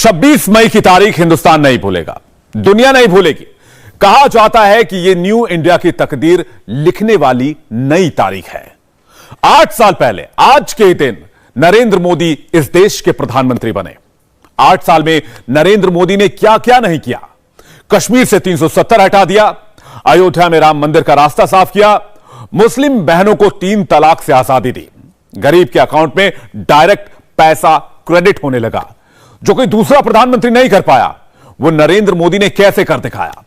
26 मई की तारीख हिंदुस्तान नहीं भूलेगा, दुनिया नहीं भूलेगी। कहा जाता है कि यह न्यू इंडिया की तकदीर लिखने वाली नई तारीख है। 8 साल पहले आज के दिन नरेंद्र मोदी इस देश के प्रधानमंत्री बने। 8 साल में नरेंद्र मोदी ने क्या क्या नहीं किया। कश्मीर से 370 हटा दिया, अयोध्या में राम मंदिर का रास्ता साफ किया, मुस्लिम बहनों को 3 तलाक से आजादी दी, गरीब के अकाउंट में डायरेक्ट पैसा क्रेडिट होने लगा। जो कोई दूसरा प्रधानमंत्री नहीं कर पाया, वो नरेंद्र मोदी ने कैसे कर दिखाया।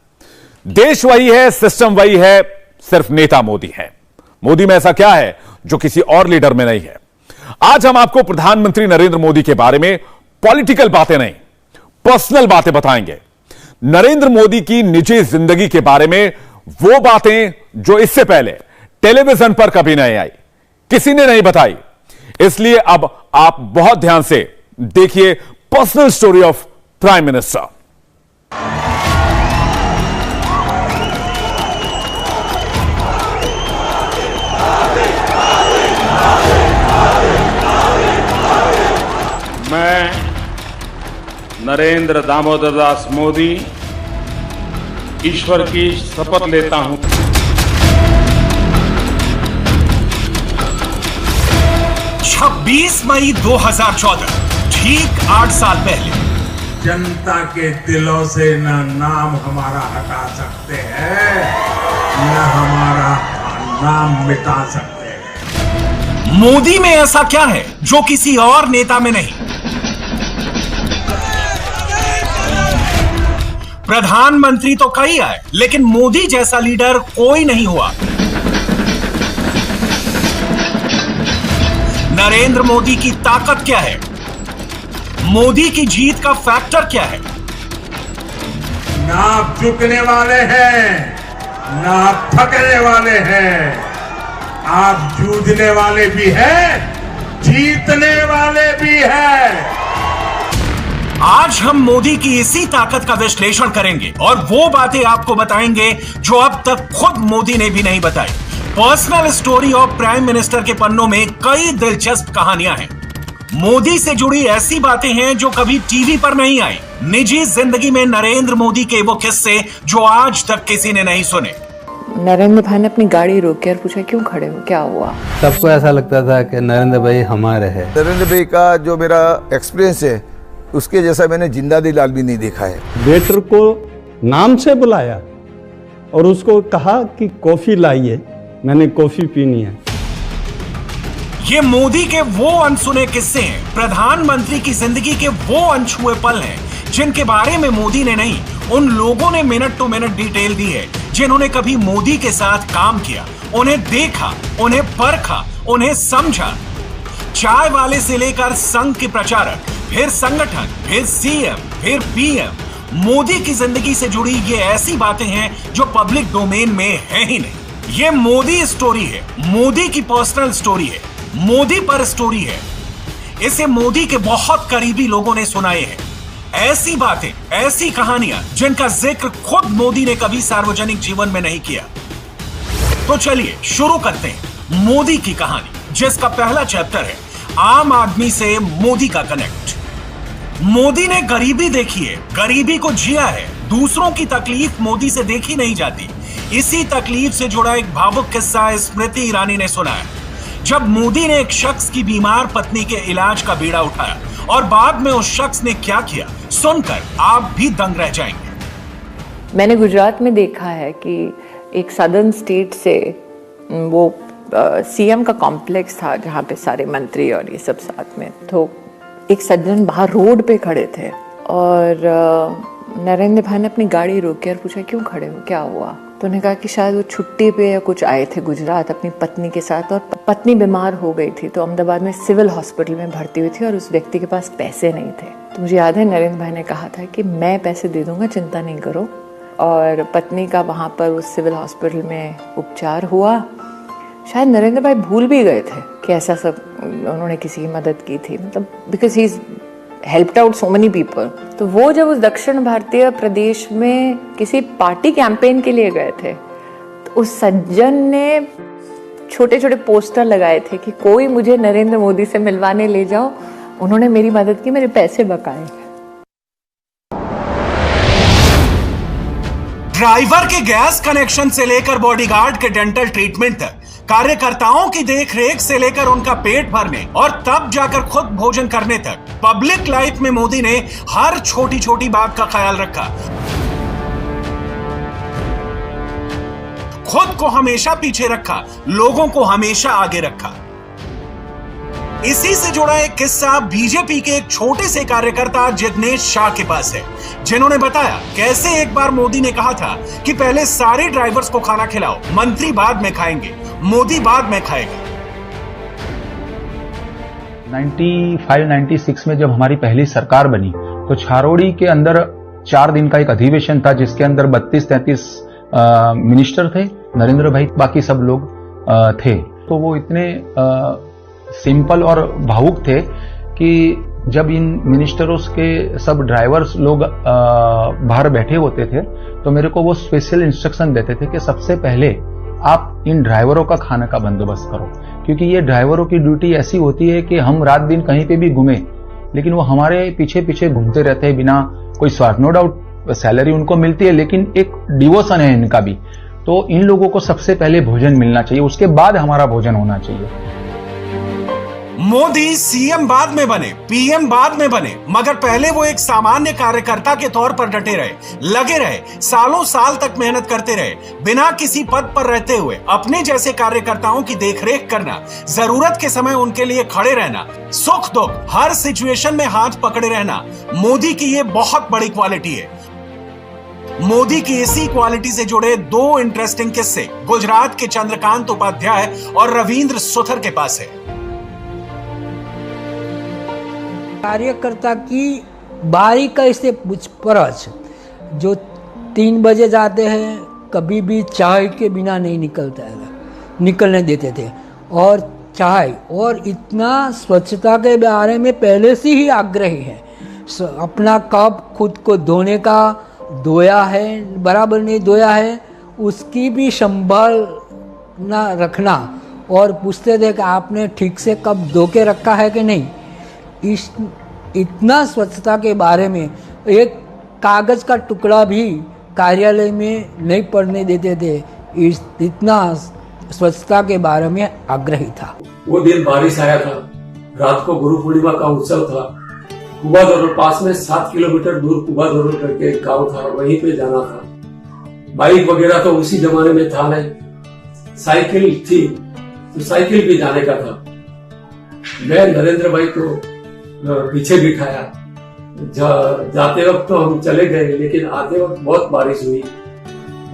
देश वही है, सिस्टम वही है, सिर्फ नेता मोदी है। मोदी में ऐसा क्या है जो किसी और लीडर में नहीं है। आज हम आपको प्रधानमंत्री नरेंद्र मोदी के बारे में पॉलिटिकल बातें नहीं, पर्सनल बातें बताएंगे। नरेंद्र मोदी की निजी जिंदगी के बारे में वो बातें जो इससे पहले टेलीविजन पर कभी नहीं आई, किसी ने नहीं बताई। इसलिए अब आप बहुत ध्यान से देखिए personal story of prime minister. मैं नरेंद्र दामोदर दास मोदी ईश्वर की शपथ लेता हूं। छब्बीस मई 2014, ठीक 8 साल पहले। जनता के दिलों से न नाम हमारा हटा सकते हैं, न हमारा नाम मिटा सकते हैं। मोदी में ऐसा क्या है जो किसी और नेता में नहीं। प्रधानमंत्री तो कई आए, लेकिन मोदी जैसा लीडर कोई नहीं हुआ। नरेंद्र मोदी की ताकत क्या है, मोदी की जीत का फैक्टर क्या है। ना आप झुकने वाले हैं, ना आप थकने वाले हैं, आप जूझने वाले भी हैं, जीतने वाले भी हैं। आज हम मोदी की इसी ताकत का विश्लेषण करेंगे और वो बातें आपको बताएंगे जो अब तक खुद मोदी ने भी नहीं बताई। Personal story of prime minister के पन्नों में कई दिलचस्प कहानियां हैं। मोदी से जुड़ी ऐसी बातें हैं जो कभी टीवी पर नहीं आई। निजी जिंदगी में नरेंद्र मोदी के वो किस्से जो आज तक किसी ने नहीं सुने। नरेंद्र भाई ने अपनी गाड़ी रोकी और पूछा क्यों खड़े हो, क्या हुआ। सबको ऐसा लगता था कि नरेंद्र भाई हमारे हैं। नरेंद्र भाई का जो मेरा एक्सपीरियंस है, उसके जैसा मैंने जिंदा दिलाल भी नहीं देखा है। वेटर को नाम से बुलाया और उसको कहा कि कॉफी लाइए, मैंने कॉफी पीनी है। ये मोदी के वो अनसुने किस्से हैं, प्रधानमंत्री की जिंदगी के वो अनछुए पल हैं जिनके बारे में मोदी ने नहीं, उन लोगों ने मिनट टू मिनट डिटेल दी है जिन्होंने कभी मोदी के साथ काम किया, उन्हें देखा, उन्हें परखा, उन्हें समझा। चाय वाले से लेकर संघ के प्रचारक, फिर संगठन, फिर सीएम, फिर पीएम। मोदी की जिंदगी से जुड़ी ये ऐसी बातें हैं जो पब्लिक डोमेन में है ही नहीं। ये मोदी स्टोरी है, मोदी की पर्सनल स्टोरी है, मोदी पर स्टोरी है। इसे मोदी के बहुत करीबी लोगों ने सुनाए हैं। ऐसी बातें, ऐसी कहानियां जिनका जिक्र खुद मोदी ने कभी सार्वजनिक जीवन में नहीं किया। तो चलिए शुरू करते हैं मोदी की कहानी, जिसका पहला चैप्टर है आम आदमी से मोदी का कनेक्ट। मोदी ने गरीबी देखी है, गरीबी को जिया है। दूसरों की तकलीफ मोदी से देखी नहीं जाती। इसी तकलीफ से जुड़ा एक भावुक किस्सा स्मृति ईरानी ने सुनाया, जब मोदी ने एक शख्स की बीमार पत्नी के इलाज का बीड़ा उठाया और बाद में उस शख्स ने क्या किया, सुनकर आप भी दंग रह जाएंगे। मैंने गुजरात में देखा है कि एक सदर्न स्टेट से वो सीएम का कॉम्प्लेक्स था जहाँ पे सारे मंत्री और ये सब साथ में। तो एक सज्जन बाहर रोड पे खड़े थे और नरेंद्र भाई ने अपनी गाड़ी रोकी और पूछा क्यों खड़े हो, क्या हुआ। तो उन्होंने कहा कि शायद वो छुट्टी पे या कुछ आए थे गुजरात अपनी पत्नी के साथ और पत्नी बीमार हो गई थी, तो अहमदाबाद में सिविल हॉस्पिटल में भर्ती हुई थी और उस व्यक्ति के पास पैसे नहीं थे। तो मुझे याद है नरेंद्र भाई ने कहा था कि मैं पैसे दे दूंगा, चिंता नहीं करो। और पत्नी का वहाँ पर उस सिविल हॉस्पिटल में उपचार हुआ। शायद नरेंद्र भाई भूल भी गए थे कि ऐसा सब उन्होंने किसी की मदद की थी, मतलब because he is helped out so many people. तो वो जब उस दक्षिण भारतीय प्रदेश में किसी पार्टी कैंपेन के लिए गए थे, तो उस सज्जन ने छोटे छोटे पोस्टर लगाए थे कि कोई मुझे नरेंद्र मोदी से मिलवाने ले जाओ, उन्होंने मेरी मदद की, मेरे पैसे बकाए। ड्राइवर के गैस कनेक्शन से लेकर बॉडीगार्ड के डेंटल ट्रीटमेंट तक, कार्यकर्ताओं की देखरेख से लेकर उनका पेट भरने और तब जाकर खुद भोजन करने तक, पब्लिक लाइफ में मोदी ने हर छोटी छोटी बात का ख्याल रखा। खुद को हमेशा पीछे रखा, लोगों को हमेशा आगे रखा। इसी से जुड़ा एक किस्सा बीजेपी के एक छोटे से कार्यकर्ता जिग्नेश शाह के पास है, जिन्होंने बताया कैसे एक बार मोदी ने कहा था कि पहले सारे ड्राइवर्स को खाना खिलाओ, मंत्री बाद में खाएंगे, मोदी बाद में खाएगा। 95-96 में जब हमारी पहली सरकार बनी तो छारोड़ी के अंदर 4 दिन का एक अधिवेशन था, जिसके अंदर 32-33 मिनिस्टर थे, नरेंद्र भाई बाकी सब लोग थे। तो वो इतने सिंपल और भावुक थे कि जब इन मिनिस्टरों के सब ड्राइवर्स लोग बाहर बैठे होते थे तो मेरे को वो स्पेशल इंस्ट्रक्शन देते थे कि सबसे पहले आप इन ड्राइवरों का खाने का बंदोबस्त करो, क्योंकि ये ड्राइवरों की ड्यूटी ऐसी होती है कि हम रात दिन कहीं पे भी घूमे लेकिन वो हमारे पीछे पीछे घूमते रहते हैं बिना कोई स्वार्थ। नो डाउट सैलरी उनको मिलती है लेकिन एक डिवोशन है इनका भी। तो इन लोगों को सबसे पहले भोजन मिलना चाहिए, उसके बाद हमारा भोजन होना चाहिए। मोदी सीएम बाद में बने, पीएम बाद में बने, मगर पहले वो एक सामान्य कार्यकर्ता के तौर पर डटे रहे, लगे रहे, सालों साल तक मेहनत करते रहे, बिना किसी पद पर रहते हुए अपने जैसे कार्यकर्ताओं की देखरेख करना, जरूरत के समय उनके लिए खड़े रहना, सुख दुख हर सिचुएशन में हाथ पकड़े रहना, मोदी की ये बहुत बड़ी क्वालिटी है। मोदी की इसी क्वालिटी से जुड़े 2 इंटरेस्टिंग किस्से गुजरात के चंद्रकांत उपाध्याय और रविंद्र सुथर के पास है। कार्यकर्ता की बारी कैसे पूछपरछ, जो 3 बजे जाते हैं कभी भी चाय के बिना नहीं निकलने देते थे, और चाय और इतना स्वच्छता के बारे में पहले से ही आग्रही है। अपना कप खुद को धोने का धोया है, बराबर नहीं धोया है, उसकी भी संभाल ना रखना, और पूछते थे कि आपने ठीक से कप धो के रखा है कि नहीं। इतना स्वच्छता के बारे में एक कागज का टुकड़ा भी कार्यालय में नहीं पढ़ने देते थे, इतना स्वच्छता के बारे में आग्रही था। वो दिन बारिश आया था, रात को गुरु पूर्णिमा का उत्सव था। कुबादोर पास में 7 किलोमीटर दूर कुबादोर करके एक गाँव था, वहीं पे जाना था। बाइक वगैरह तो उसी जमाने में था नहीं, साइकिल थी तो साइकिल भी जाने का था। मैं नरेंद्र भाई को पीछे बिठाया, जाते वक्त तो हम चले गए, लेकिन आते वक्त बहुत बारिश हुई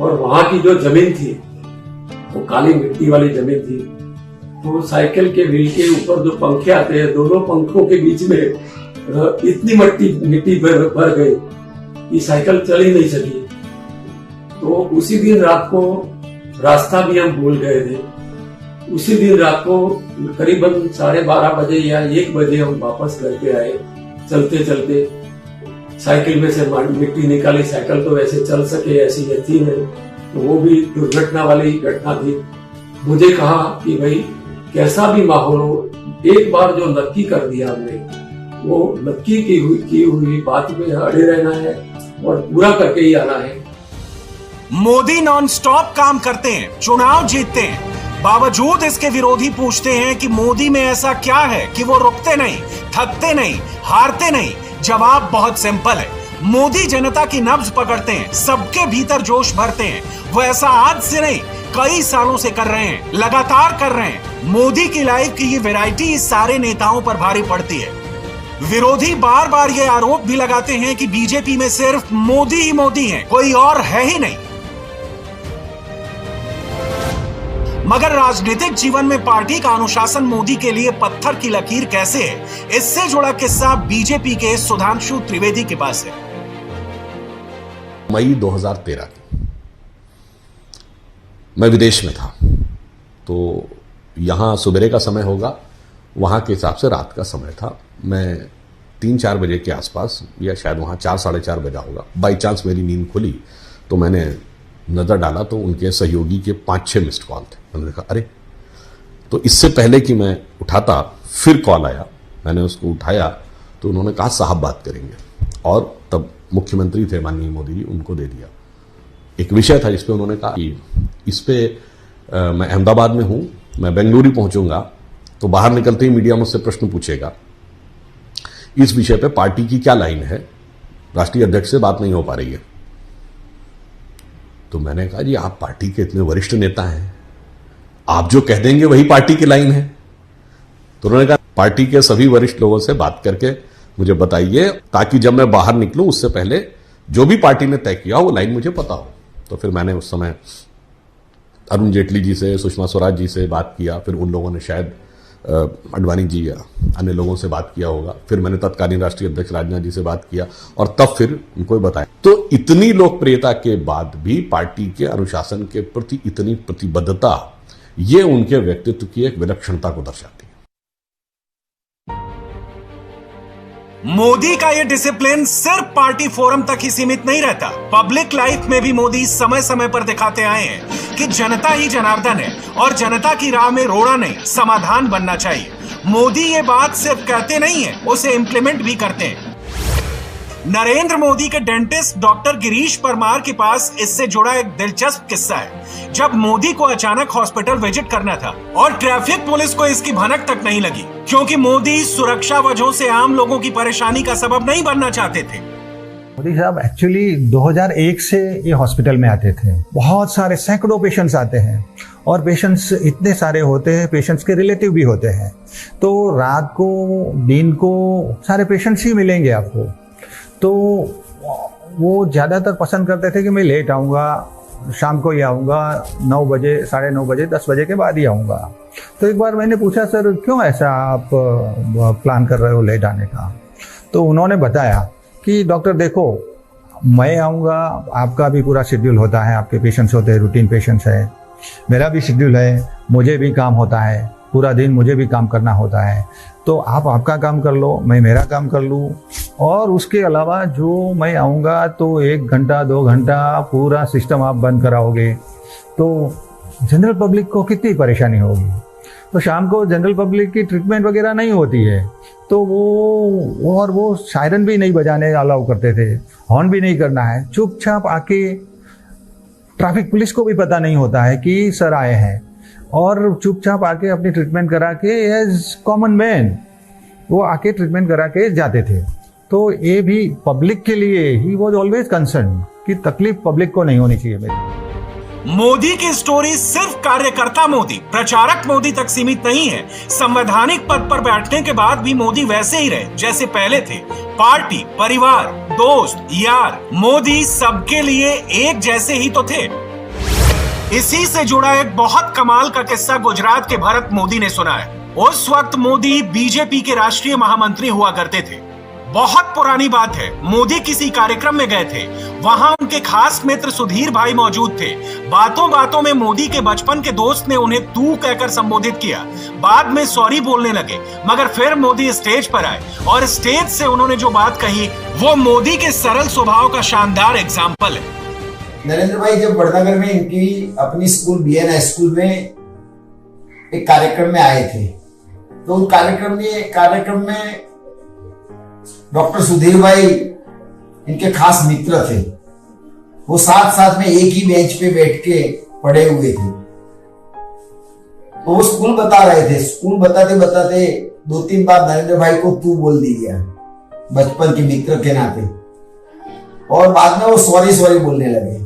और वहां की जो जमीन थी वो काली मिट्टी वाली जमीन थी। तो साइकिल के व्हील के ऊपर जो पंखे आते हैं, दोनों पंखों के बीच में इतनी मिट्टी भर गई कि साइकिल चल ही नहीं सकी। तो उसी दिन रात को रास्ता भी हम भूल गए थे। उसी दिन रात को करीबन 12:30 बजे या 1 बजे हम वापस घर पे आए। चलते चलते साइकिल में से मिट्टी निकाली, साइकिल तो वैसे चल सके ऐसी थी नहीं, तो वो भी दुर्घटना वाली घटना थी। मुझे कहा कि भाई कैसा भी माहौल हो, एक बार जो नक्की कर दिया हमने, वो नक्की की हुई बात में अड़े रहना है और पूरा करके ही आना है। मोदी नॉन स्टॉप काम करते हैं, चुनाव जीतते हैं, बावजूद इसके विरोधी पूछते हैं कि मोदी में ऐसा क्या है कि वो रुकते नहीं, थकते नहीं, हारते नहीं। जवाब बहुत सिंपल है, मोदी जनता की नब्ज पकड़ते हैं, सबके भीतर जोश भरते हैं। वो ऐसा आज से नहीं, कई सालों से कर रहे हैं, लगातार कर रहे हैं। मोदी की लाइफ की ये वैरायटी सारे नेताओं पर भारी पड़ती है। विरोधी बार बार ये आरोप भी लगाते हैं कि बीजेपी में सिर्फ मोदी ही मोदी हैं, कोई और है ही नहीं। मगर राजनीतिक जीवन में पार्टी का अनुशासन मोदी के लिए पत्थर की लकीर कैसे है, इससे जुड़ा किस्सा बीजेपी के सुधांशु त्रिवेदी के पास है। मई 2013 मैं विदेश में था, तो यहां सुबह का समय होगा, वहां के हिसाब से रात का समय था। मैं 3-4 बजे के आसपास, या शायद वहां 4-4:30 बजा होगा, बाई चांस मेरी नींद खुली तो मैंने नजर डाला तो उनके सहयोगी के 5-6 मिस्ड कॉल थे। मैंने देखा अरे, तो इससे पहले कि मैं उठाता फिर कॉल आया। मैंने उसको उठाया तो उन्होंने कहा साहब बात करेंगे, और तब मुख्यमंत्री थे माननीय मोदी जी, उनको दे दिया। एक विषय था जिसपे उन्होंने कहा कि इस पे मैं अहमदाबाद में हूं, मैं बेंगलुरु पहुंचूंगा तो बाहर निकलते ही मीडिया मुझसे प्रश्न पूछेगा इस विषय पे पार्टी की क्या लाइन है, राष्ट्रीय अध्यक्ष से बात नहीं हो पा रही है। तो मैंने कहा जी आप पार्टी के इतने वरिष्ठ नेता हैं, आप जो कह देंगे वही पार्टी की लाइन है। तो उन्होंने कहा पार्टी के सभी वरिष्ठ लोगों से बात करके मुझे बताइए ताकि जब मैं बाहर निकलूं उससे पहले जो भी पार्टी ने तय किया वो लाइन मुझे पता हो। तो फिर मैंने उस समय अरुण जेटली जी से, सुषमा स्वराज जी से बात किया, फिर उन लोगों ने शायद अडवाणी जी या अन्य लोगों से बात किया होगा, फिर मैंने तत्कालीन राष्ट्रीय अध्यक्ष राजनाथ जी से बात किया और तब फिर उनको बताया। तो इतनी लोकप्रियता के बाद भी पार्टी के अनुशासन के प्रति इतनी प्रतिबद्धता, ये उनके व्यक्तित्व की एक विलक्षणता को दर्शाती है। मोदी का ये डिसिप्लिन सिर्फ पार्टी फोरम तक ही सीमित नहीं रहता। पब्लिक लाइफ में भी मोदी समय समय पर दिखाते आए हैं कि जनता ही जनार्दन है और जनता की राह में रोड़ा नहीं, समाधान बनना चाहिए। मोदी ये बात सिर्फ कहते नहीं है, उसे इंप्लीमेंट भी करते हैं। नरेंद्र मोदी के डेंटिस्ट डॉक्टर गिरीश परमार के पास इससे जुड़ा एक दिलचस्प किस्सा है। जब मोदी को अचानक हॉस्पिटल विजिट करना था और ट्रैफिक पुलिस को इसकी भनक तक नहीं लगी, क्योंकि मोदी सुरक्षा वजहों से आम लोगों की परेशानी का सबब नहीं बनना चाहते थे। मोदी साहब एक्चुअली 2001 से ये हॉस्पिटल में आते थे। बहुत सारे सैकड़ों पेशेंट्स आते हैं और पेशेंट्स इतने सारे होते हैं, पेशेंट्स के रिलेटिव भी होते हैं। तो रात को दिन को सारे पेशेंट्स ही मिलेंगे आपको। तो वो ज़्यादातर पसंद करते थे कि मैं लेट आऊँगा, शाम को ही आऊँगा, 9 बजे, 9:30 बजे, 10 बजे के बाद ही आऊँगा। तो एक बार मैंने पूछा सर क्यों ऐसा आप प्लान कर रहे हो लेट आने का? तो उन्होंने बताया कि डॉक्टर देखो मैं आऊँगा, आपका भी पूरा शेड्यूल होता है, आपके पेशेंट्स होते हैं, रूटीन पेशेंट्स है, मेरा भी शेड्यूल है, मुझे भी काम होता है, पूरा दिन मुझे भी काम करना होता है। तो आप आपका काम कर लो, मैं मेरा काम कर लूँ, और उसके अलावा जो मैं आऊँगा तो 1 घंटा 2 घंटा पूरा सिस्टम आप बंद कराओगे तो जनरल पब्लिक को कितनी परेशानी होगी। तो शाम को जनरल पब्लिक की ट्रीटमेंट वगैरह नहीं होती है, तो वो सायरन भी नहीं बजाने अलाउ करते थे, हॉर्न भी नहीं करना है, चुपचाप आके ट्रैफिक पुलिस को भी पता नहीं होता है कि सर आए हैं, और चुपचाप आके अपनी ट्रीटमेंट करा के एज कॉमन मैन वो आके ट्रीटमेंट करा के जाते थे। तो ये भी पब्लिक के लिए ही वॉज ऑलवेज कंसर्न कि तकलीफ पब्लिक को नहीं होनी चाहिए। मोदी की स्टोरी सिर्फ कार्यकर्ता मोदी, प्रचारक मोदी तक सीमित नहीं है। संवैधानिक पद पर बैठने के बाद भी मोदी वैसे ही रहे जैसे पहले थे। पार्टी, परिवार, दोस्त, यार, मोदी सबके लिए एक जैसे ही तो थे। इसी से जुड़ा एक बहुत कमाल का किस्सा गुजरात के भरत मोदी ने सुनाया। उस वक्त मोदी बीजेपी के राष्ट्रीय महामंत्री हुआ करते थे। बहुत पुरानी बात है, मोदी किसी कार्यक्रम में गए थे, वहां उनके खास मित्र सुधीर भाई मौजूद थे। बातों बातों में मोदी के बचपन के दोस्त ने उन्हें तू कहकर संबोधित किया। बाद में सॉरी बोलने लगे, मगर फिर मोदी स्टेज पर आए और स्टेज से उन्होंने जो बात कही वो मोदी के सरल स्वभाव का शानदार एग्जाम्पल है। नरेंद्र भाई जब वडनगर में इनकी अपनी स्कूल BN स्कूल में एक कार्यक्रम में आए थे, तो उस कार्यक्रम में डॉक्टर सुधीर भाई इनके खास मित्र थे। वो साथ में एक ही बेंच पे बैठ के पढ़े हुए थे। तो वो स्कूल बता रहे थे, स्कूल बताते बताते 2-3 बार नरेंद्र भाई को तू बोल दिया बचपन के मित्र के नाते, और बाद में वो सॉरी बोलने लगे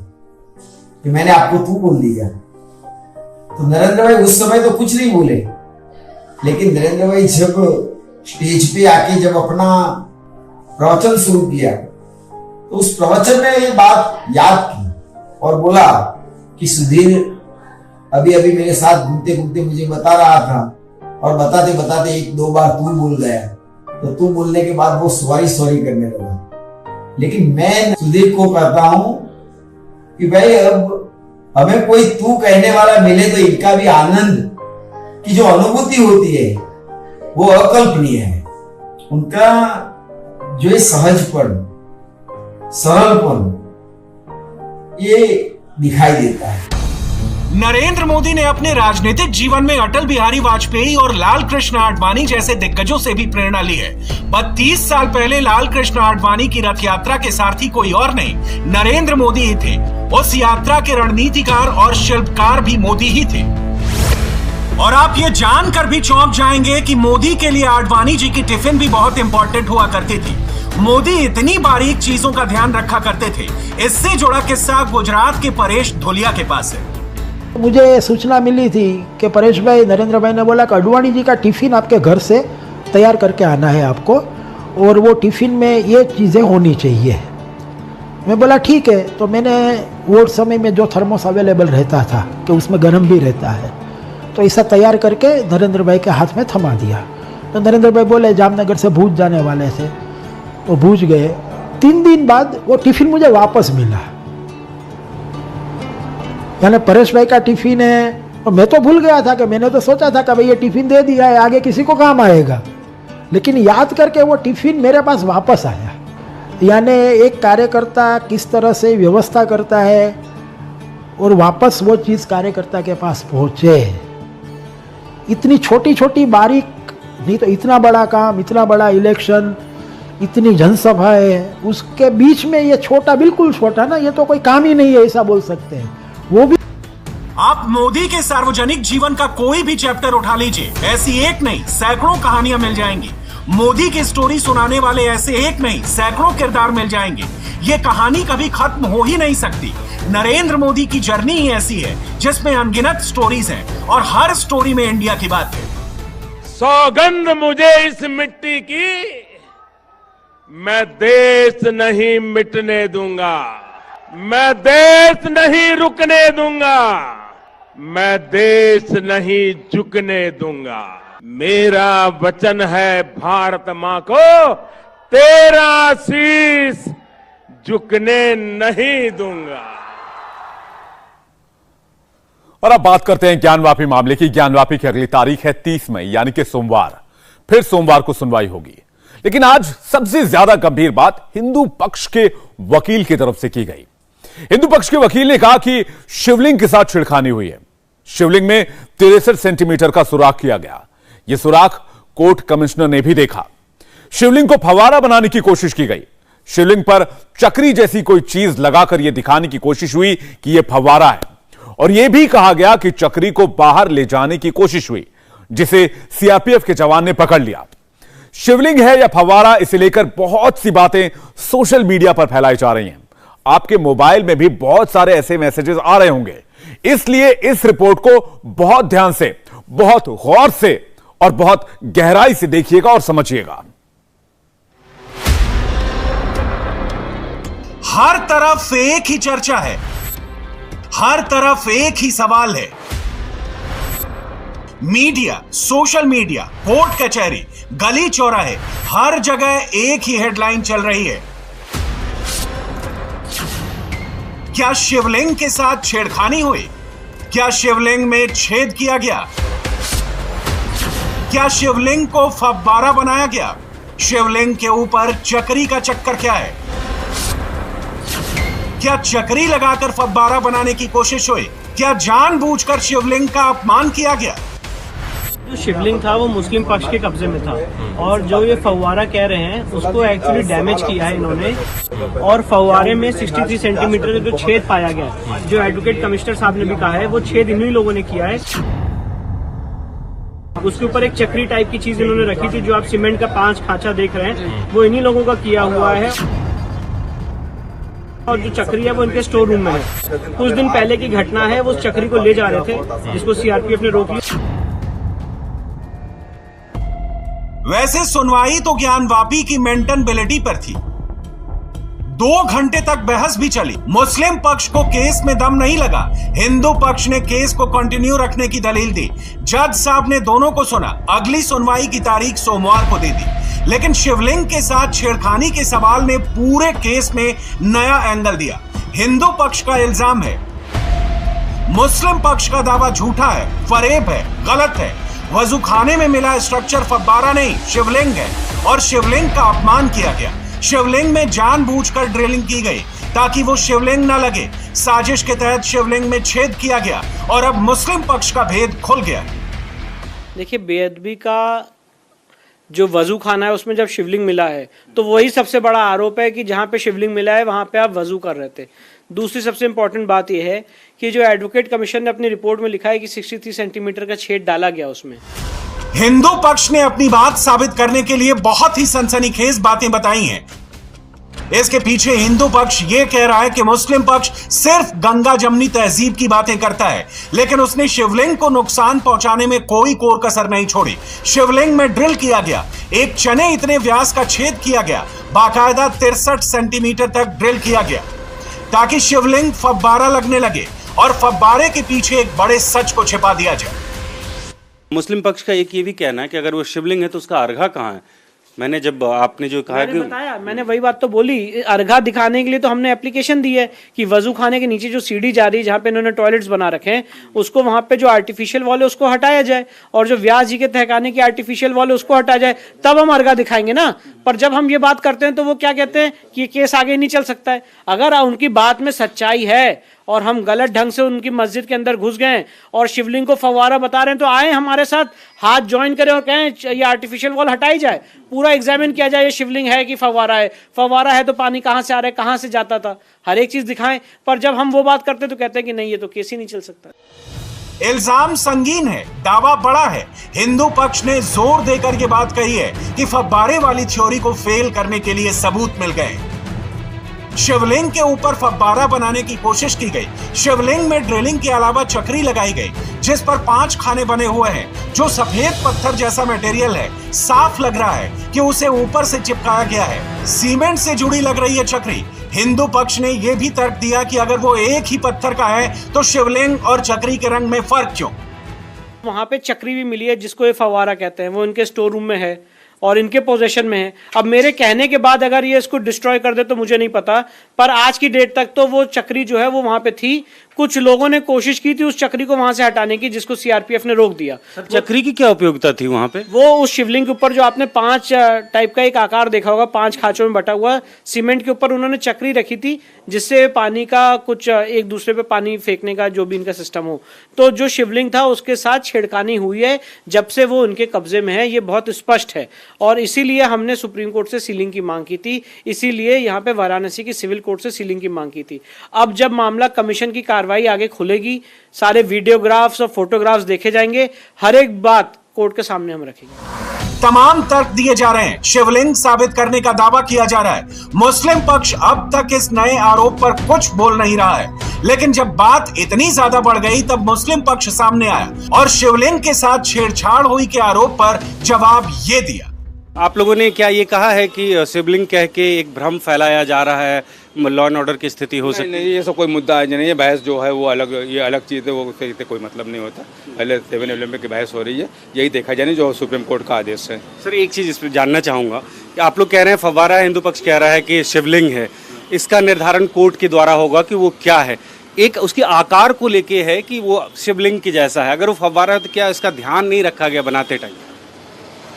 कि मैंने आपको तू बोल दिया। तो नरेंद्र भाई उस समय तो कुछ नहीं बोले, लेकिन नरेंद्र भाई जब स्टेज पे आके जब अपना प्रवचन शुरू किया तो उस प्रवचन में ये बात याद की और बोला कि सुधीर अभी मेरे साथ घूमते घूमते मुझे बता रहा था, और बताते बताते 1-2 बार तू बोल गया। तो तू बोलने के बाद वो सॉरी करने लगा। लेकिन मैं सुधीर को कहता हूं कि भाई अब हमें कोई तू कहने वाला मिले तो इनका भी आनंद की जो अनुभूति होती है वो अकल्पनीय है। उनका जो ये सहजपन, सरलपन, ये दिखाई देता है। नरेंद्र मोदी ने अपने राजनीतिक जीवन में अटल बिहारी वाजपेयी और लाल कृष्ण आडवाणी जैसे दिग्गजों से भी प्रेरणा ली है। 32 साल पहले लाल कृष्ण आडवाणी की रथ यात्रा के सारथी कोई और नहीं, नरेंद्र मोदी ही थे। उस यात्रा के रणनीतिकार और शिल्पकार भी मोदी ही थे। और आप ये जानकर भी चौंक जाएंगे कि मोदी के लिए आडवाणी जी की टिफिन भी बहुत इंपॉर्टेंट हुआ करती थी। मोदी इतनी बारीक चीजों का ध्यान रखा करते थे। इससे जुड़ा किस्सा गुजरात के परेश धोलिया के पास है। मुझे सूचना मिली थी कि परेश भाई, नरेंद्र भाई ने बोला कि आडवाणी जी का टिफिन आपके घर से तैयार करके आना है आपको, और वो टिफिन में ये चीज़ें होनी चाहिए। मैं बोला ठीक है। तो मैंने वो समय में जो थर्मोस अवेलेबल रहता था कि उसमें गर्म भी रहता है, तो ऐसा तैयार करके नरेंद्र भाई के हाथ में थमा दिया। तो नरेंद्र भाई बोले जामनगर से भूज जाने वाले थे, तो भूज गए। 3 दिन बाद वो टिफिन मुझे वापस मिला। यानी परेश भाई का टिफिन है, और मैं तो भूल गया था कि मैंने तो सोचा था कि भाई ये टिफिन दे दिया है, आगे किसी को काम आएगा, लेकिन याद करके वो टिफिन मेरे पास वापस आया। यानी एक कार्यकर्ता किस तरह से व्यवस्था करता है और वापस वो चीज़ कार्यकर्ता के पास पहुँचे। इतनी छोटी छोटी बारीक नहीं तो इतना बड़ा काम, इतना बड़ा इलेक्शन, इतनी जनसभा है, उसके बीच में ये छोटा, बिल्कुल छोटा ना, ये तो कोई काम ही नहीं है ऐसा बोल सकते हैं। वो भी आप मोदी के सार्वजनिक जीवन का कोई भी चैप्टर उठा लीजिए, ऐसी एक नहीं सैकड़ों कहानियां मिल जाएंगी। मोदी की स्टोरी सुनाने वाले ऐसे एक नहीं सैकड़ों किरदार मिल जाएंगे। ये कहानी कभी खत्म हो ही नहीं सकती। नरेंद्र मोदी की जर्नी ही ऐसी है जिसमें अनगिनत स्टोरीज हैं और हर स्टोरी में इंडिया की बात है। सौगंध मुझे इस मिट्टी की, मैं देश नहीं मिटने दूंगा, मैं देश नहीं रुकने दूंगा, मैं देश नहीं झुकने दूंगा। मेरा वचन है भारत मां को, तेरा शीश झुकने नहीं दूंगा। और अब बात करते हैं ज्ञानवापी मामले की। ज्ञानवापी की अगली तारीख है 30 मई, यानी कि सोमवार। फिर सोमवार को सुनवाई होगी। लेकिन आज सबसे ज्यादा गंभीर बात हिंदू पक्ष के वकील की तरफ से की गई। हिंदू पक्ष के वकील ने कहा कि शिवलिंग के साथ छेड़खानी हुई है। शिवलिंग में 63 सेंटीमीटर का सुराख किया गया। यह सुराख कोर्ट कमिश्नर ने भी देखा। शिवलिंग को फव्वारा बनाने की कोशिश की गई। शिवलिंग पर चक्री जैसी कोई चीज लगाकर यह दिखाने की कोशिश हुई कि यह फव्वारा है, और यह भी कहा गया कि चक्री को बाहर ले जाने की कोशिश हुई, जिसे सीआरपीएफ के जवान ने पकड़ लिया। शिवलिंग है या फव्वारा, इसे लेकर बहुत सी बातें सोशल मीडिया पर फैलाई जा रही हैं। आपके मोबाइल में भी बहुत सारे ऐसे मैसेजेस आ रहे होंगे, इसलिए इस रिपोर्ट को बहुत ध्यान से, बहुत गौर से और बहुत गहराई से देखिएगा और समझिएगा। हर तरफ एक ही चर्चा है, हर तरफ एक ही सवाल है। मीडिया, सोशल मीडिया, कोर्ट कचहरी, गली चौराहे, हर जगह एक ही हेडलाइन चल रही है। क्या शिवलिंग के साथ छेड़खानी हुई? क्या शिवलिंग में छेद किया गया? क्या शिवलिंग को फव्वारा बनाया गया? शिवलिंग के ऊपर चक्री का चक्कर क्या है? क्या चक्री लगाकर फव्वारा बनाने की कोशिश हुई? क्या जानबूझकर शिवलिंग का अपमान किया गया? जो शिवलिंग था वो मुस्लिम पक्ष के कब्जे में था, और जो ये फव्वारा कह रहे हैं उसको एक्चुअली डैमेज किया है इन्होंने। और फव्वारे में 63 सेंटीमीटर जो छेद पाया गया, जो एडवोकेट कमिश्नर साहब ने भी कहा है, वो छेद इन्हीं लोगों ने किया है। उसके ऊपर एक चक्री टाइप की चीज इन्होंने रखी थी, जो आप सीमेंट का 5 खांचा देख रहे हैं, वो इन्हीं लोगों का किया हुआ है। और जो चक्री है वो इनके स्टोर रूम में है। कुछ दिन पहले की घटना है, वो उस चक्री को ले जा रहे थे, जिसको सीआरपीएफ ने रोक लिया। वैसे सुनवाई तो ज्ञानवापी की मेंटेनेबिलिटी पर थी। 2 घंटे तक बहस भी चली। मुस्लिम पक्ष को केस में दम नहीं लगा। हिंदू पक्ष ने केस को कंटिन्यू रखने की दलील दी। जज साहब ने दोनों को सुना। अगली सुनवाई की तारीख सोमवार को दे दी। लेकिन शिवलिंग के साथ छेड़खानी के सवाल ने पूरे केस में नया एंगल दिया। हिंदू पक्ष का इल्जाम है, मुस्लिम पक्ष का दावा झूठा है, फरेब है, गलत है। वजूखाने में मिला स्ट्रक्चर फव्वारा नहीं, शिवलिंग है, और शिवलिंग का अपमान किया गया। शिवलिंग में जानबूझकर ड्रिलिंग की गई। ताकि वो शिवलिंग न लगे। साजिश के तहत शिवलिंग में छेद किया गया और अब मुस्लिम पक्ष का भेद खुल गया। देखिए, बेअदबी का जो वजू खाना है उसमें जब शिवलिंग मिला है तो वही सबसे बड़ा आरोप है कि जहाँ पे शिवलिंग मिला है वहाँ पे आप वजू कर रहे थे। दूसरी सबसे इंपॉर्टेंट बात यह है कि जो एडवोकेट कमीशन ने अपनी रिपोर्ट में लिखा है कि 63 सेंटीमीटर का छेद डाला गया उसमें। हिंदू पक्ष ने अपनी बात साबित करने के लिए बहुत ही सनसनीखेज बातें बताई हैं। इसके पीछे हिंदू पक्ष यह कह रहा है कि मुस्लिम पक्ष सिर्फ गंगा जमनी तहजीब की बातें करता है, लेकिन उसने शिवलिंग को नुकसान पहुंचाने में कोई कोर कसर नहीं छोड़ी। शिवलिंग में ड्रिल किया गया, एक चने इतने व्यास का छेद किया गया, बाकायदा 63 सेंटीमीटर तक ड्रिल किया गया ताकि शिवलिंग फव्वारा लगने लगे और फव्वारे के पीछे एक बड़े सच को छिपा दिया जाए। मुस्लिम पक्ष का एक ये भी कहना है कि अगर वो शिवलिंग है तो उसका अर्घा कहाँ है। मैंने जब आपने जो कहा कि मैंने वही बात तो बोली, अर्घा दिखाने के लिए तो हमने एप्लीकेशन दी है कि वजू खाने के नीचे जो सीढ़ी जा रही है जहाँ पे इन्होंने टॉयलेट्स बना रखे हैं उसको वहाँ पे जो आर्टिफिशियल वॉल है उसको हटाया जाए और जो व्यास जी के तहखाने की आर्टिफिशियल वॉल है उसको हटाया जाए, तब हम अर्घा दिखाएंगे ना। पर जब हम ये बात करते हैं तो वो क्या कहते हैं कि ये केस आगे नहीं चल सकता है। अगर उनकी बात में सच्चाई है और हम गलत ढंग से उनकी मस्जिद के अंदर घुस गए और शिवलिंग को फव्वारा बता रहे हैं तो आए हमारे साथ हाथ ज्वाइन करें और कहें ये आर्टिफिशियल वॉल हटाई जाए, पूरा एग्जामिन किया जाए ये शिवलिंग है कि फव्वारा है। फव्वारा है तो पानी कहाँ से आ रहा है, कहाँ से जाता था, हर एक चीज दिखाएं। पर जब हम वो बात करते तो कहते हैं कि नहीं ये तो केस ही नहीं चल सकता। इल्जाम संगीन है, दावा बड़ा है। हिंदू पक्ष ने जोर देकर ये बात कही है कि फव्वारे वाली थ्योरी को फेल करने के लिए सबूत मिल गए। शिवलिंग के ऊपर फव्वारा बनाने की कोशिश की गई। शिवलिंग में ड्रिलिंग के अलावा चक्री लगाई गई जिस पर 5 खाने बने हुए हैं। जो सफेद पत्थर जैसा मटेरियल है, साफ लग रहा है कि उसे ऊपर से चिपकाया गया है। सीमेंट से जुड़ी लग रही है चक्री। हिंदू पक्ष ने यह भी तर्क दिया कि अगर वो एक ही पत्थर का है तो शिवलिंग और चक्री के रंग में फर्क क्यों। वहां पे चक्री भी मिली है जिसको ये फव्वारा कहते हैं, वो इनके स्टोर रूम में है और इनके पोजीशन में है। अब मेरे कहने के बाद अगर ये इसको डिस्ट्रॉय कर दे तो मुझे नहीं पता, पर आज की डेट तक तो वो चक्री जो है वो वहां पे थी। कुछ लोगों ने कोशिश की थी उस चक्री को वहां से हटाने की जिसको सीआरपीएफ ने रोक दिया। चक्री की क्या उपयोगिता थी वहां पे? वो उस शिवलिंग के ऊपर जो आपने 5 टाइप का एक आकार देखा होगा, 5 खांचों में बटा हुआ सीमेंट के ऊपर उन्होंने चक्री रखी थी जिससे पानी का कुछ एक दूसरे पे पानी फेंकने का जो भी इनका सिस्टम हो। तो जो शिवलिंग था उसके साथ छेड़खानी हुई है जब से वो उनके कब्जे में है, ये बहुत स्पष्ट है। और इसीलिए हमने सुप्रीम कोर्ट से सीलिंग की मांग की थी, इसीलिए यहाँ पे वाराणसी की सिविल कोर्ट से सीलिंग की मांग की थी। अब जब मामला कमीशन की कार्रवाई आगे खुलेगी, सारे वीडियोग्राफ्स और फोटोग्राफ्स देखे जाएंगे, हर एक बात कोर्ट के सामने हम रखेंगे। तमाम तर्क दिए जा रहे हैं, शिवलिंग साबित करने का दावा किया जा रहा है। मुस्लिम पक्ष अब तक इस नए आरोप पर कुछ बोल नहीं रहा है, लेकिन जब बात इतनी ज्यादा बढ़ गई तब मुस्लिम पक्ष सामने आया और शिवलिंग के साथ छेड़छाड़ हुई के आरोप पर जवाब ये दिया। आप लोगों ने क्या ये कहा है कि शिवलिंग कह के एक भ्रम फैलाया जा रहा है, लॉ एंड ऑर्डर की स्थिति हो सकती है? नहीं, ये सब कोई मुद्दा नहीं है। बहस जो है वो अलग, ये अलग चीज़ है, वो उससे कोई मतलब नहीं होता। पहले 7-11 की बहस हो रही है, यही देखा जाए जो सुप्रीम कोर्ट का आदेश है। सर एक चीज़ इस पर जानना चाहूँगा कि आप लोग कह रहे हैं फव्वारा है, हिंदू पक्ष कह रहा है कि शिवलिंग है, इसका निर्धारण कोर्ट के द्वारा होगा कि वो क्या है। एक उसके आकार को लेके है कि वो शिवलिंग की जैसा है, अगर वो फव्वारा है तो क्या इसका ध्यान नहीं रखा गया बनाते टाइम?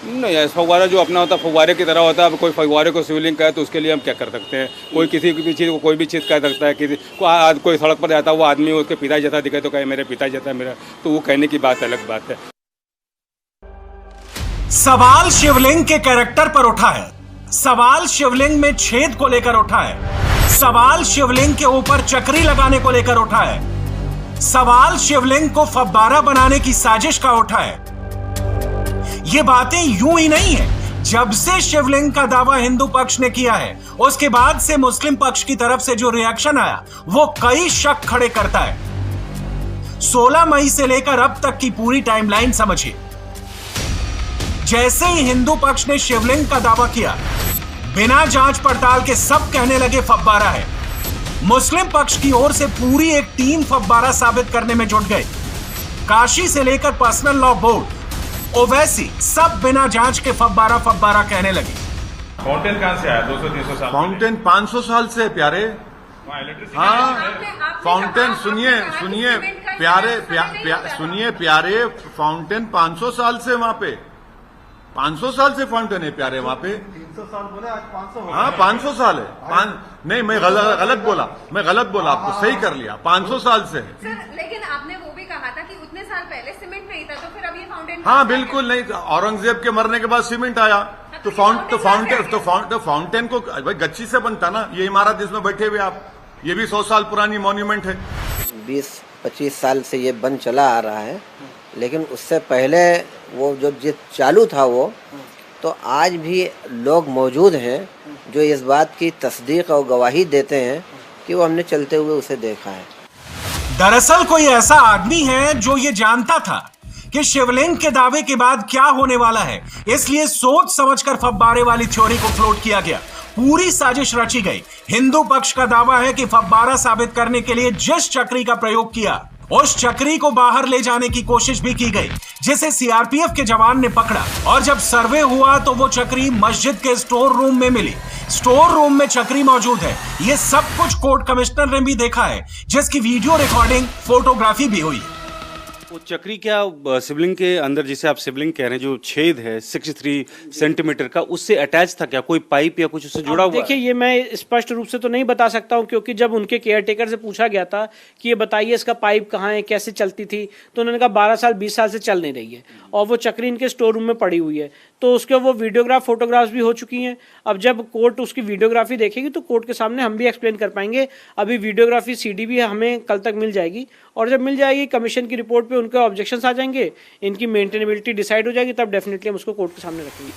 नहीं, फव्वारा जो अपना होता है फव्वारे की तरह होता है। अब कोई फव्वारे को शिवलिंग कहे तो उसके लिए हम क्या कर सकते हैं? कोई किसी की भी चीज़ को कोई भी चीज़ कह सकता है। किसी को कोई सड़क पर जाता है वो आदमी उसके पिता जैसा दिखे तो कहे मेरे पिता जैसा मेरा, तो वो कहने की बात अलग बात है। सवाल शिवलिंग के कैरेक्टर पर उठा है, सवाल शिवलिंग में छेद को लेकर उठा है, सवाल शिवलिंग के ऊपर चक्री लगाने को लेकर उठा है, सवाल शिवलिंग को फव्वारा बनाने की साजिश का उठा है। ये बातें यूं ही नहीं है। जब से शिवलिंग का दावा हिंदू पक्ष ने किया है उसके बाद से मुस्लिम पक्ष की तरफ से जो रिएक्शन आया वो कई शक खड़े करता है। 16 मई से लेकर अब तक की पूरी टाइमलाइन समझिए। जैसे ही हिंदू पक्ष ने शिवलिंग का दावा किया, बिना जांच पड़ताल के सब कहने लगे फव्वारा है। मुस्लिम पक्ष की ओर से पूरी एक टीम फव्वारा साबित करने में जुट गई। काशी से लेकर पर्सनल लॉ बोर्ड, ओवैसी, सब बिना जांच के फव्वारा कहने लगे। फाउंटेन कहां से आया? 200-300 साल? फाउंटेन 500 साल से प्यारे। हाँ, फाउंटेन सुनिए प्यारे, फाउंटेन 500 साल से वहां पे, 500 साल से फाउंटेन है प्यारे वहां पे। 300 साल बोले, आज 500 हो। हाँ 500 साल है। नहीं मैं गलत बोला, आपको सही कर लिया, 500 साल से है। सर लेकिन आपने वो भी कहा था कि उतने साल पहले सीमेंट नहीं था, तो फिर अब ये फाउंटेन। हाँ बिल्कुल नहीं, औरंगजेब के मरने के बाद सीमेंट आया, तो फाउंटेन को भाई गच्ची से बनता ना। ये इमारत जिसमें बैठे हुए आप, ये भी 100 साल पुरानी मॉन्यूमेंट है। 20-25 साल से ये बन चला आ रहा है, लेकिन उससे पहले वो जो चालू था वो, तो आज भी लोग मौजूद हैं जो इस बात की तस्दीक और गवाही देते हैं कि वो हमने चलते हुए उसे देखा है। दरअसल कोई ऐसा आदमी है जो ये जानता था कि शिवलिंग के दावे के बाद क्या होने वाला है, इसलिए सोच समझकर फव्वारे वाली थ्योरी को फ्लोट किया गया। पूरी साजिश रची गई। हिंदू पक्ष का दावा है कि फव्वारा साबित करने के लिए जिस चक्री का प्रयोग किया, उस चक्री को बाहर ले जाने की कोशिश भी की गई, जिसे सीआरपीएफ के जवान ने पकड़ा। और जब सर्वे हुआ तो वो चक्री मस्जिद के स्टोर रूम में मिली। स्टोर रूम में चक्री मौजूद है। ये सब कुछ कोर्ट कमिश्नर ने भी देखा है, जिसकी वीडियो रिकॉर्डिंग, फोटोग्राफी भी हुई। वो चक्री क्या शिवलिंग के अंदर, जिसे आप शिवलिंग कह रहे हैं, जो छेद है 63 सेंटीमीटर का, उससे अटैच था क्या? कोई पाइप या कुछ उससे जुड़ा हुआ? देखिए ये मैं स्पष्ट रूप से तो नहीं बता सकता हूं, क्योंकि जब उनके केयरटेकर से पूछा गया था कि ये बताइए इसका पाइप कहाँ है, कैसे चलती थी, तो उन्होंने कहा 12 साल 20 साल से चल नहीं रही है और वो चक्री इनके स्टोर रूम में पड़ी हुई है। तो उसके वो वीडियोग्राफ, फोटोग्राफ्स भी हो चुकी हैं। अब जब कोर्ट उसकी वीडियोग्राफी देखेगी तो कोर्ट के सामने हम भी एक्सप्लेन कर पाएंगे। अभी वीडियोग्राफी सीडी भी हमें कल तक मिल जाएगी, और जब मिल जाएगी कमीशन की रिपोर्ट पे उनके ऑब्जेक्शंस आ जाएंगे, इनकी मेंटेनेबिलिटी डिसाइड हो जाएगी, तब डेफिनेटली हम उसको कोर्ट के सामने रखेंगे।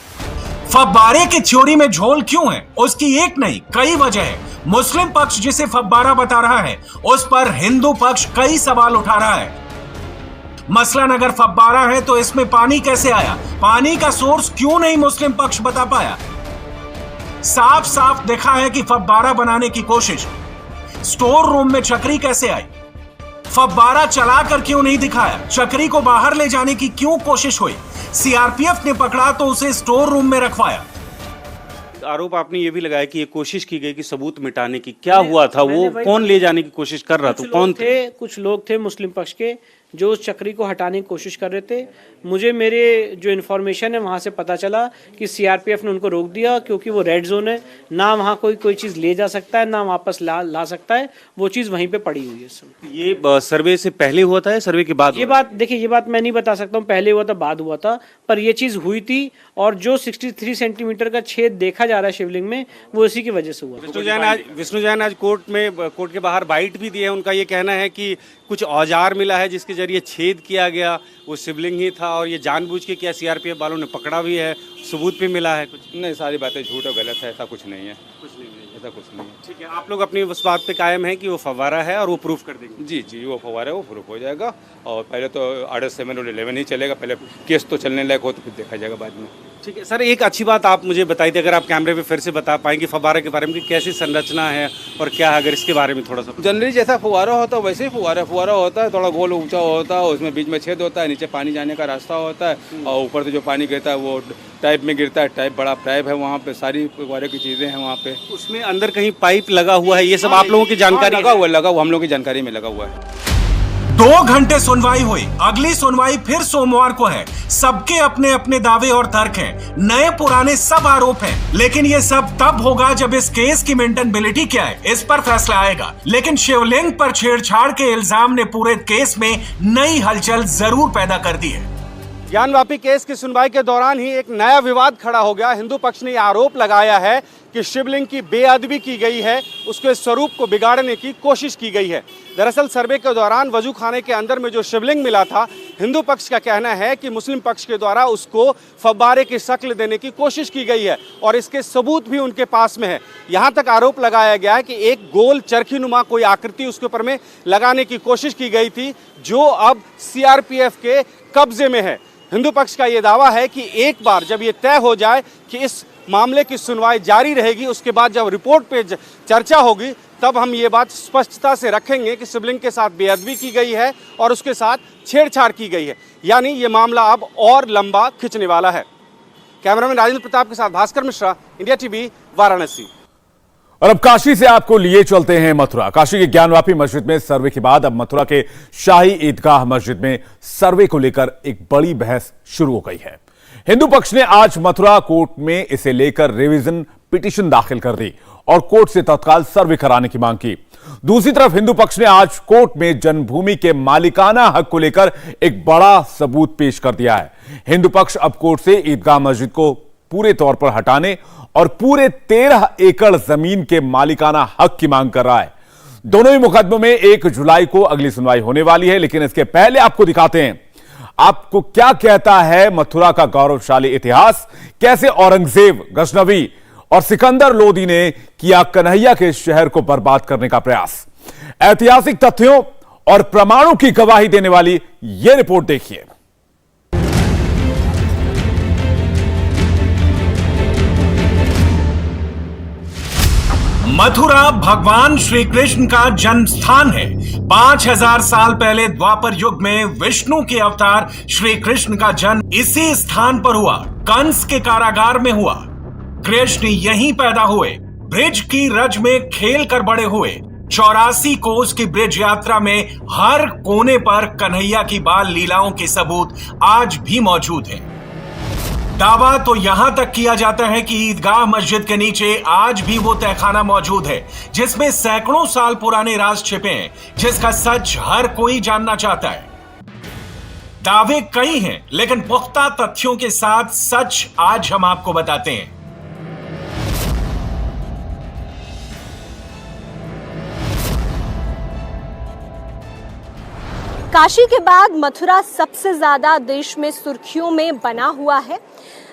फव्वारे की थ्योरी में झोल क्यों है, उसकी एक नहीं कई वजह है। मुस्लिम पक्ष जिसे फव्वारा बता रहा है, उस पर हिंदू पक्ष कई सवाल उठा रहा है। मसलन अगर फव्वारा है तो इसमें पानी कैसे आया, पानी का सोर्स क्यों नहीं मुस्लिम पक्ष बता पाया। साफ साफ देखा है कि फव्वारा बनाने की कोशिश, स्टोर रूम में चक्री कैसे आई, फव्वारा चलाकर क्यों नहीं दिखाया, चक्री को बाहर ले जाने की क्यों कोशिश हुई, सीआरपीएफ ने पकड़ा तो उसे स्टोर रूम में रखवाया। आरोप आपने ये भी लगाया कि ये कोशिश की गई कि सबूत मिटाने की, क्या हुआ था, वो कौन ले जाने की कोशिश कर रहा था, कौन थे? कुछ लोग थे मुस्लिम पक्ष के जो उस चक्री को हटाने की कोशिश कर रहे थे। मुझे मेरे जो इन्फॉर्मेशन है वहाँ से पता चला कि सीआरपीएफ ने उनको रोक दिया, क्योंकि वो रेड जोन है, ना वहाँ कोई चीज़ ले जा सकता है, ना वापस ला सकता है, वो चीज़ वहीं पे पड़ी हुई है। ये सर्वे से पहले हुआ था या सर्वे के बाद? ये बात देखिए, ये बात मैं नहीं बता सकता हूँ पहले हुआ था बाद हुआ था, पर ये चीज़ हुई थी। और जो 63 सेंटीमीटर का छेद देखा जा रहा है शिवलिंग में, वो इसी की वजह से हुआ। विष्णु जैन आज कोर्ट के बाहर बाइट भी दिए। उनका ये कहना है कि कुछ औजार मिला है जिसके जरिए छेद किया गया, वो शिवलिंग ही था, और ये जानबूझ के किया, सीआरपीएफ वालों ने पकड़ा भी है, सबूत भी मिला है। कुछ नहीं, सारी बातें झूठ और गलत है, ऐसा कुछ नहीं है। ऐसा कुछ नहीं है। ठीक है, आप लोग अपनी उस बात पे कायम है कि वो फव्वारा है और वो प्रूफ कर देंगे? जी वो फव्वारा है, वो प्रूफ हो जाएगा। और पहले तो ऑर्डर 7 और 11 ही चलेगा, पहले केस तो चलने लायक हो तो फिर देखा जाएगा बाद में। ठीक है सर, एक अच्छी बात आप मुझे बताई थी, अगर आप कैमरे पे फिर से बता पाएंगे फव्वारे के बारे में, कि कैसी संरचना है और क्या है, अगर इसके बारे में थोड़ा सा। जनरली जैसा फव्वारा होता है वैसे ही फव्वारा होता है, थोड़ा गोल ऊंचा होता है, उसमें बीच में छेद होता है, नीचे पानी जाने का रास्ता होता है, और ऊपर से जो पानी गिरता है वो टाइप में गिरता है। टाइप बड़ा पाइप है वहाँ पे, सारी फव्वारे की चीज़ें हैं वहाँ पे। उसमें अंदर कहीं पाइप लगा हुआ है, ये सब आप लोगों की जानकारी? लगा हुआ, हम लोगों की जानकारी में लगा हुआ है। 2 घंटे सुनवाई हुई, अगली सुनवाई फिर सोमवार को है। सबके अपने अपने दावे और तर्क हैं, नए पुराने सब आरोप हैं, लेकिन ये सब तब होगा जब इस केस की मेंटेनेबिलिटी क्या है, इस पर फैसला आएगा। लेकिन शिवलिंग पर छेड़छाड़ के इल्जाम ने पूरे केस में नई हलचल जरूर पैदा कर दी है। ज्ञानवापी केस की सुनवाई के दौरान ही एक नया विवाद खड़ा हो गया। हिंदू पक्ष ने आरोप लगाया है कि शिवलिंग की बेअदबी की गई है, उसके स्वरूप को बिगाड़ने की कोशिश की गई है। दरअसल सर्वे के दौरान वजू खाने के अंदर में जो शिवलिंग मिला था, हिंदू पक्ष का कहना है कि मुस्लिम पक्ष के द्वारा उसको फव्वारे की शक्ल देने की कोशिश की गई है, और इसके सबूत भी उनके पास में है। यहाँ तक आरोप लगाया गया है कि एक गोल चरखी नुमा कोई आकृति उसके ऊपर में लगाने की कोशिश की गई थी, जो अब सीआरपीएफ के कब्जे में है। हिंदू पक्ष का यह दावा है कि एक बार जब ये तय हो जाए कि इस मामले की सुनवाई जारी रहेगी, उसके बाद जब रिपोर्ट पे चर्चा होगी, तब हम ये बात स्पष्टता से रखेंगे कि शिवलिंग के साथ बेअदबी की गई है और उसके साथ छेड़छाड़ की गई है। यानी ये मामला अब और लंबा खिंचने वाला है। कैमरामैन राजेंद्र प्रताप के साथ भास्कर मिश्रा, इंडिया टीवी, वाराणसी। और अब काशी से आपको लिए चलते हैं मथुरा। काशी की ज्ञानवापी मस्जिद में सर्वे के बाद अब मथुरा के शाही ईदगाह मस्जिद में सर्वे को लेकर एक बड़ी बहस शुरू हो गई है। हिंदू पक्ष ने आज मथुरा कोर्ट में इसे लेकर रिवीजन पिटीशन दाखिल कर दी और कोर्ट से तत्काल सर्वे कराने की मांग की। दूसरी तरफ हिंदू पक्ष ने आज कोर्ट में जन्मभूमि के मालिकाना हक को लेकर एक बड़ा सबूत पेश कर दिया है। हिंदू पक्ष अब कोर्ट से ईदगाह मस्जिद को पूरे तौर पर हटाने और पूरे 13 एकड़ जमीन के मालिकाना हक की मांग कर रहा है। दोनों ही मुकदमों में 1 जुलाई को अगली सुनवाई होने वाली है, लेकिन इसके पहले आपको दिखाते हैं आपको क्या कहता है मथुरा का गौरवशाली इतिहास, कैसे औरंगजेब, गजनवी और सिकंदर लोदी ने किया कन्हैया के शहर को बर्बाद करने का प्रयास। ऐतिहासिक तथ्यों और प्रमाणों की गवाही देने वाली यह रिपोर्ट देखिए। मथुरा भगवान श्री कृष्ण का जन्म स्थान है। 5000 साल पहले द्वापर युग में विष्णु के अवतार श्री कृष्ण का जन्म इसी स्थान पर हुआ। कंस के कारागार में हुआ। कृष्ण यहीं पैदा हुए। ब्रिज की रज में खेल कर बड़े हुए। 84 कोस की ब्रिज यात्रा में हर कोने पर कन्हैया की बाल लीलाओं के सबूत आज भी मौजूद हैं। दावा तो यहां तक किया जाता है कि ईदगाह मस्जिद के नीचे आज भी वो तहखाना मौजूद है जिसमें सैकड़ों साल पुराने राज छिपे हैं, जिसका सच हर कोई जानना चाहता है। दावे कई हैं, लेकिन पुख्ता तथ्यों के साथ सच आज हम आपको बताते हैं। काशी के बाद मथुरा सबसे ज्यादा देश में सुर्खियों में बना हुआ है।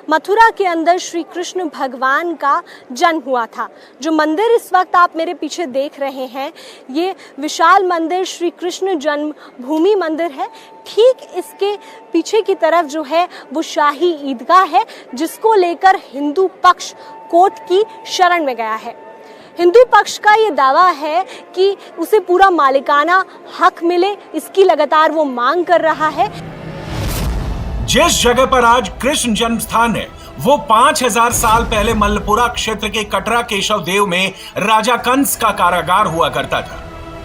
मथुरा के अंदर श्री कृष्ण भगवान का जन्म हुआ था। जो मंदिर इस वक्त आप मेरे पीछे देख रहे हैं, ये विशाल मंदिर श्री कृष्ण जन्मभूमि मंदिर है। ठीक इसके पीछे की तरफ जो है वो शाही ईदगाह है, जिसको लेकर हिंदू पक्ष कोर्ट की शरण में गया है। हिंदू पक्ष का ये दावा है कि उसे पूरा मालिकाना हक मिले, इसकी लगातार वो मांग कर रहा है। जिस जगह पर आज कृष्ण जन्म स्थान है वो 5000 साल पहले मल्लपुरा क्षेत्र के कटरा केशव देव में राजा कंस का कारागार हुआ करता था।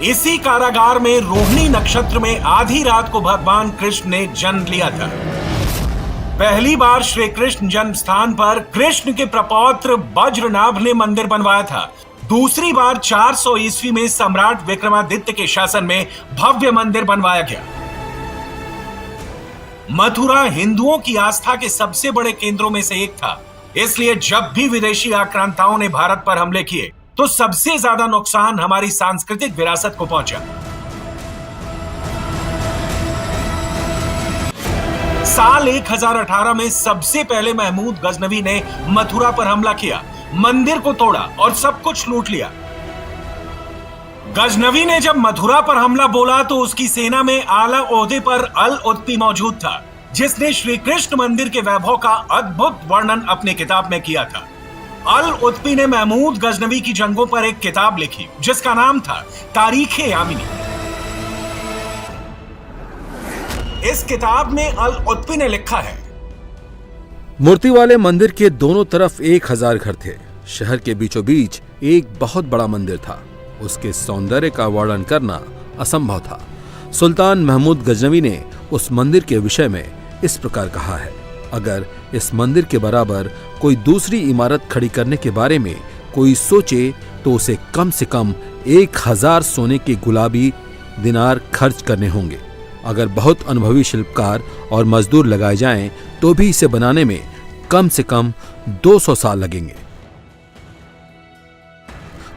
इसी कारागार में रोहिणी नक्षत्र में आधी रात को भगवान कृष्ण ने जन्म लिया था। पहली बार श्री कृष्ण जन्म स्थान पर कृष्ण के प्रपौत्र वज्रनाभ ने मंदिर बनवाया था। दूसरी बार 400 ईस्वी में सम्राट विक्रमादित्य के शासन में भव्य मंदिर बनवाया गया। मथुरा हिंदुओं की आस्था के सबसे बड़े केंद्रों में से एक था, इसलिए जब भी विदेशी आक्रांताओं ने भारत पर हमले किए तो सबसे ज्यादा नुकसान हमारी सांस्कृतिक विरासत को पहुंचा। साल 1018 में सबसे पहले महमूद गजनवी ने मथुरा पर हमला किया, मंदिर को तोड़ा और सब कुछ लूट लिया। गजनवी ने जब मथुरा पर हमला बोला तो उसकी सेना में आला ओहदे पर अल उत्पी मौजूद था, जिसने श्री कृष्ण मंदिर के वैभव का अद्भुत वर्णन अपनी किताब में किया था। अल उत्पी ने महमूद गजनवी की जंगों पर एक किताब लिखी जिसका नाम था तारीखे यामिनी। इस किताब में अल उत्पी ने लिखा है, मूर्ति वाले मंदिर के दोनों तरफ 1000 घर थे। शहर के बीचों बीच एक बहुत बड़ा मंदिर था। उसके सौंदर्य का वर्णन करना असंभव था। सुल्तान महमूद गजनवी ने उस मंदिर के विषय में इस प्रकार कहा है, अगर इस मंदिर के बराबर कोई दूसरी इमारत खड़ी करने के बारे में कोई सोचे तो उसे कम से कम 1000 सोने के गुलाबी दिनार खर्च करने होंगे। अगर बहुत अनुभवी शिल्पकार और मजदूर लगाए जाएं तो भी इसे बनाने में कम से कम 200 साल लगेंगे।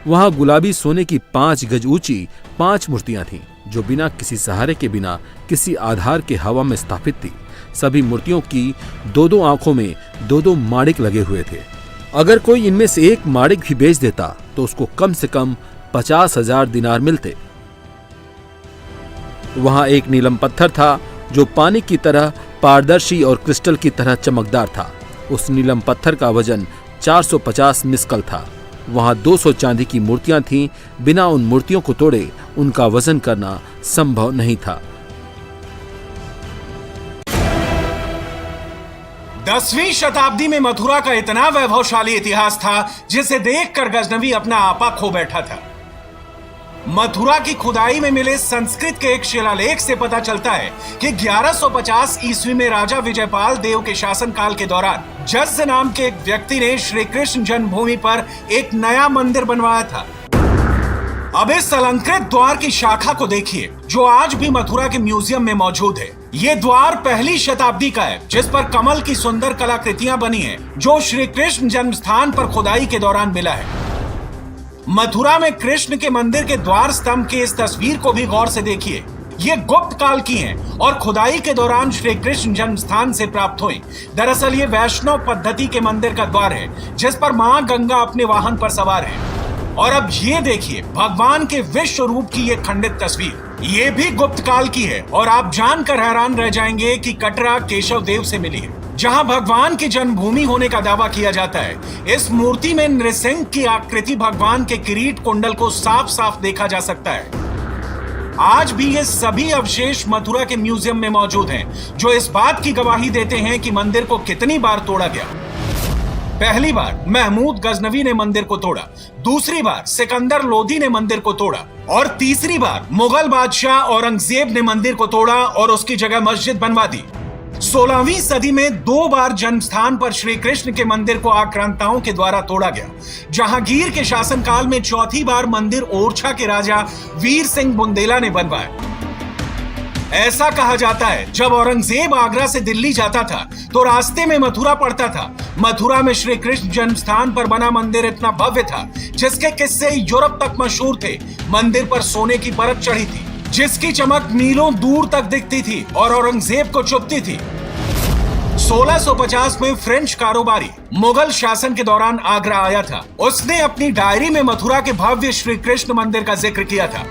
वहां गुलाबी सोने की 5 गज ऊंची 5 मूर्तियां थीं, जो बिना किसी सहारे के, बिना किसी आधार के हवा में स्थापित थी। सभी मूर्तियों की 2-2 आंखों में 2-2 माणिक लगे हुए थे। अगर कोई इनमें से एक माणिक भी बेच देता तो उसको कम से कम 50,000 दिनार मिलते। वहां एक नीलम पत्थर था जो पानी की तरह पारदर्शी और क्रिस्टल की तरह चमकदार था। उस नीलम पत्थर का वजन 450 मिस्कल था। वहां 200 चांदी की मूर्तियां थीं। बिना उन मूर्तियों को तोड़े उनका वजन करना संभव नहीं था। 10वीं शताब्दी में मथुरा का इतना वैभवशाली इतिहास था जिसे देखकर गजनवी अपना आपा खो बैठा था। मथुरा की खुदाई में मिले संस्कृत के एक शिलालेख से पता चलता है कि 1150 ईस्वी में राजा विजयपाल देव के शासनकाल के दौरान जज्ज नाम के एक व्यक्ति ने श्री कृष्ण जन्मभूमि पर एक नया मंदिर बनवाया था। अब इस अलंकृत द्वार की शाखा को देखिए जो आज भी मथुरा के म्यूजियम में मौजूद है। ये द्वार पहली शताब्दी का है जिस पर कमल की सुंदर कलाकृतियां बनी हैं जो श्री कृष्ण जन्म स्थान पर खुदाई के दौरान मिला है। मथुरा में कृष्ण के मंदिर के द्वार स्तंभ की इस तस्वीर को भी गौर से देखिए। ये गुप्त काल की हैं और खुदाई के दौरान श्री कृष्ण जन्म स्थान से प्राप्त हुई। दरअसल ये वैष्णव पद्धति के मंदिर का द्वार है जिस पर मां गंगा अपने वाहन पर सवार है। और अब ये देखिए भगवान के विश्व रूप की ये खंडित तस्वीर, ये भी गुप्त काल की है और आप जानकर हैरान रह जाएंगे कि कटरा केशव देव से मिली है जहां भगवान की जन्मभूमि होने का दावा किया जाता है। इस मूर्ति में नृसिंह की आकृति भगवान के किरीट कुंडल को साफ साफ देखा जा सकता है। आज भी ये सभी अवशेष मथुरा के म्यूजियम में मौजूद हैं जो इस बात की गवाही देते हैं कि मंदिर को कितनी बार तोड़ा गया। पहली बार महमूद गजनवी ने मंदिर को तोड़ा, दूसरी बार सिकंदर लोधी ने मंदिर को तोड़ा और तीसरी बार मुगल बादशाह औरंगजेब ने मंदिर को तोड़ा और उसकी जगह मस्जिद बनवा दी। 16वीं सदी में 2 बार जन्म स्थान पर श्री कृष्ण के मंदिर को आक्रांताओं के द्वारा तोड़ा गया। जहांगीर के शासनकाल में चौथी बार मंदिर ओरछा के राजा वीर सिंह बुंदेला ने बनवाया। ऐसा कहा जाता है जब औरंगजेब आगरा से दिल्ली जाता था तो रास्ते में मथुरा पड़ता था। मथुरा में श्री कृष्ण जन्म स्थान पर बना मंदिर इतना भव्य था जिसके किस्से यूरोप तक मशहूर थे। मंदिर पर सोने की परत चढ़ी थी जिसकी चमक मीलों दूर तक दिखती थी और औरंगजेब को चुभती थी। 1650 में फ्रेंच कारोबारी मुगल शासन के दौरान आगरा आया था। उसने अपनी डायरी में मथुरा के भव्य श्री कृष्ण मंदिर का जिक्र किया था।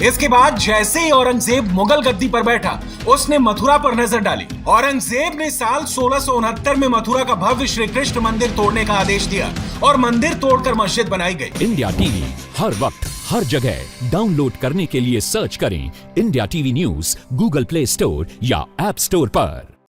इसके बाद जैसे ही औरंगजेब मुगल गद्दी पर बैठा उसने मथुरा पर नजर डाली। औरंगजेब ने साल 1669 में मथुरा का भव्य श्री कृष्ण मंदिर तोड़ने का आदेश दिया और मंदिर तोड़कर मस्जिद बनाई गई। इंडिया टीवी हर वक्त हर जगह डाउनलोड करने के लिए सर्च करें India TV news Google play store या ऐप स्टोर पर।